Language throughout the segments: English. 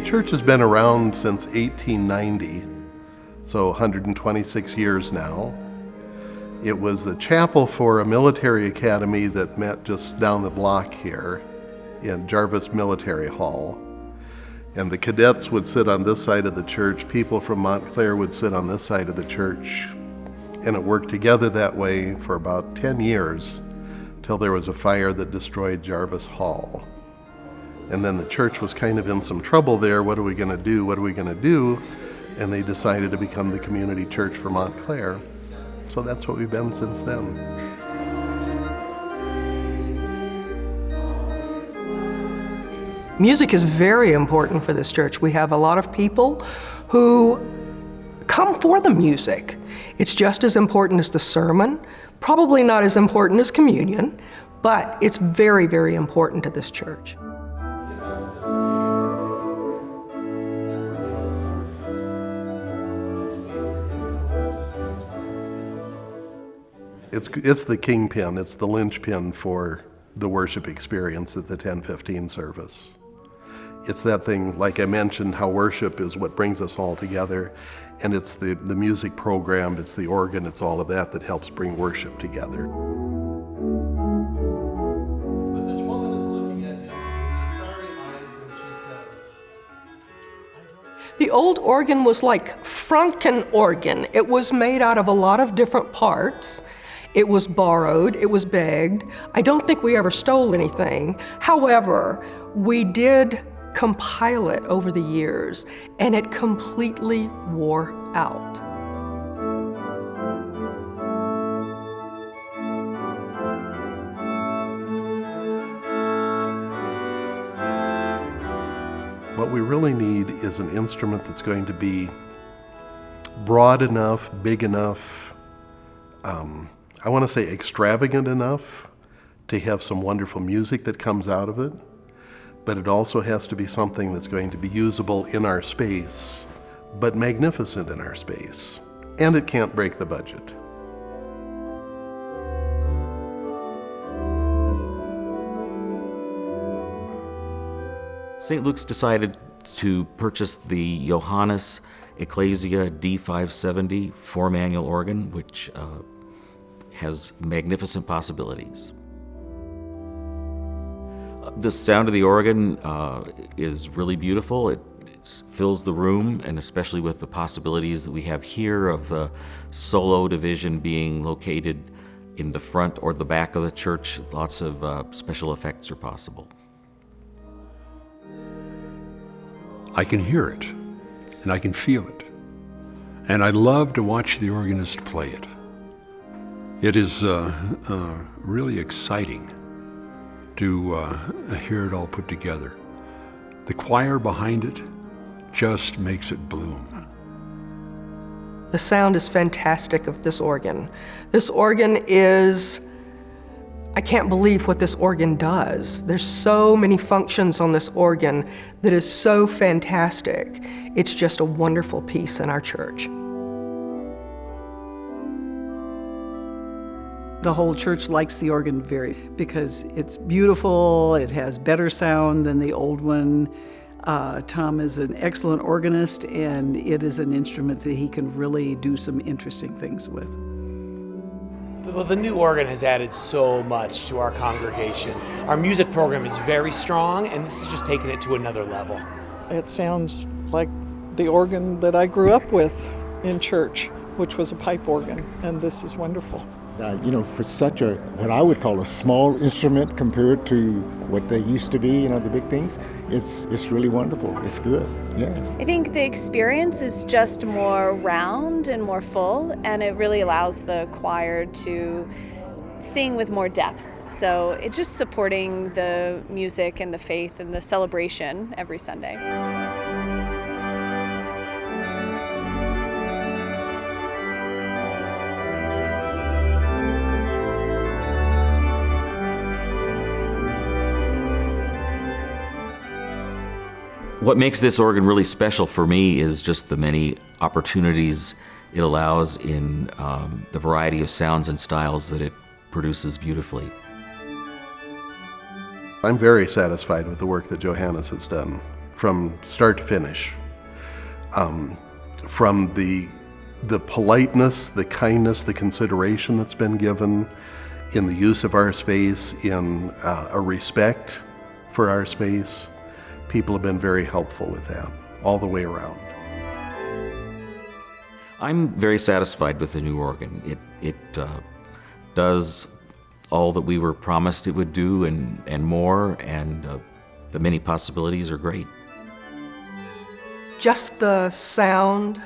church has been around since 1890, so 126 years now. It was the chapel for a military academy that met just down the block here in Jarvis Military Hall. And the cadets would sit on this side of the church, people from Montclair would sit on this side of the church, and it worked together that way for about 10 years till there was a fire that destroyed Jarvis Hall. And then the church was kind of in some trouble there. What are we going to do? What are we going to do? And they decided to become the community church for Montclair. So that's what we've been since then. Music is very important for this church. We have a lot of people who come for the music. It's just as important as the sermon, probably not as important as communion, but it's very, very important to this church. It's the kingpin, it's the linchpin for the worship experience at the 10:15 service. It's that thing, like I mentioned, how worship is what brings us all together, and it's the music program, it's the organ, it's all of that that helps bring worship together. But this woman is looking at him with starry eyes and she says, The old organ was like Franken organ. It was made out of a lot of different parts. It was borrowed, it was begged. I don't think we ever stole anything. However, we did compile it over the years, and it completely wore out. What we really need is an instrument that's going to be broad enough, big enough, I want to say extravagant enough to have some wonderful music that comes out of it, but it also has to be something that's going to be usable in our space, but magnificent in our space, and it can't break the budget. St. Luke's decided to purchase the Johannes Ecclesia D-570 four-manual organ, which has magnificent possibilities. The sound of the organ is really beautiful. It fills the room, and especially with the possibilities that we have here of the solo division being located in the front or the back of the church, lots of special effects are possible. I can hear it, and I can feel it, and I love to watch the organist play it. It is really exciting to hear it all put together. The choir behind it just makes it bloom. The sound is fantastic of this organ. This organ is, I can't believe what this organ does. There's so many functions on this organ that is so fantastic. It's just a wonderful piece in our church. The whole church likes the organ because it's beautiful, it has better sound than the old one. Tom is an excellent organist, and it is an instrument that he can really do some interesting things with. Well, the new organ has added so much to our congregation. Our music program is very strong, and this is just taking it to another level. It sounds like the organ that I grew up with in church, which was a pipe organ, and this is wonderful. For such what I would call a small instrument compared to what they used to be, the big things, it's really wonderful. It's good, yes. I think the experience is just more round and more full, and it really allows the choir to sing with more depth. So it's just supporting the music and the faith and the celebration every Sunday. What makes this organ really special for me is just the many opportunities it allows in the variety of sounds and styles that it produces beautifully. I'm very satisfied with the work that Johannus has done. from start to finish. From the politeness, the kindness, the consideration that's been given in the use of our space, in a respect for our space. People have been very helpful with that all the way around. I'm very satisfied with the new organ. It does all that we were promised it would do and more, and the many possibilities are great. Just the sound,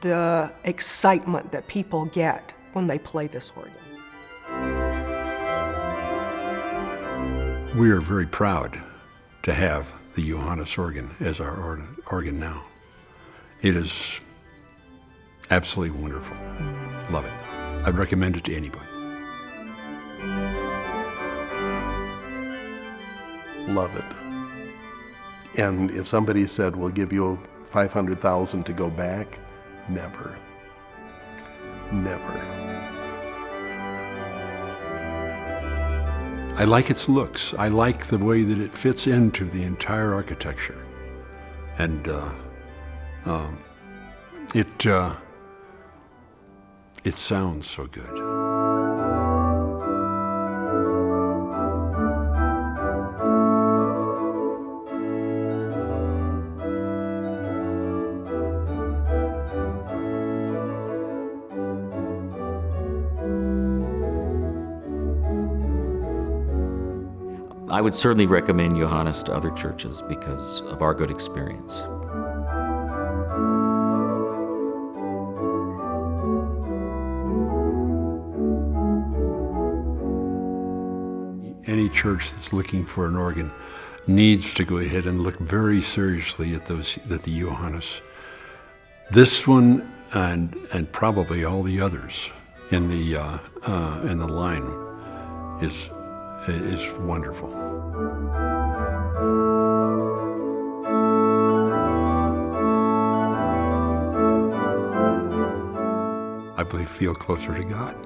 the excitement that people get when they play this organ. We are very proud to have the Johannus organ as our organ now. It is absolutely wonderful. Love it. I'd recommend it to anybody. Love it. And if somebody said, we'll give you $500,000 to go back, never. Never. I like its looks. I like the way that it fits into the entire architecture. And it sounds so good. I would certainly recommend Johannes to other churches because of our good experience. Any church that's looking for an organ needs to go ahead and look very seriously at the Johannes. This one and probably all the others in the line is wonderful. I believe feel closer to God.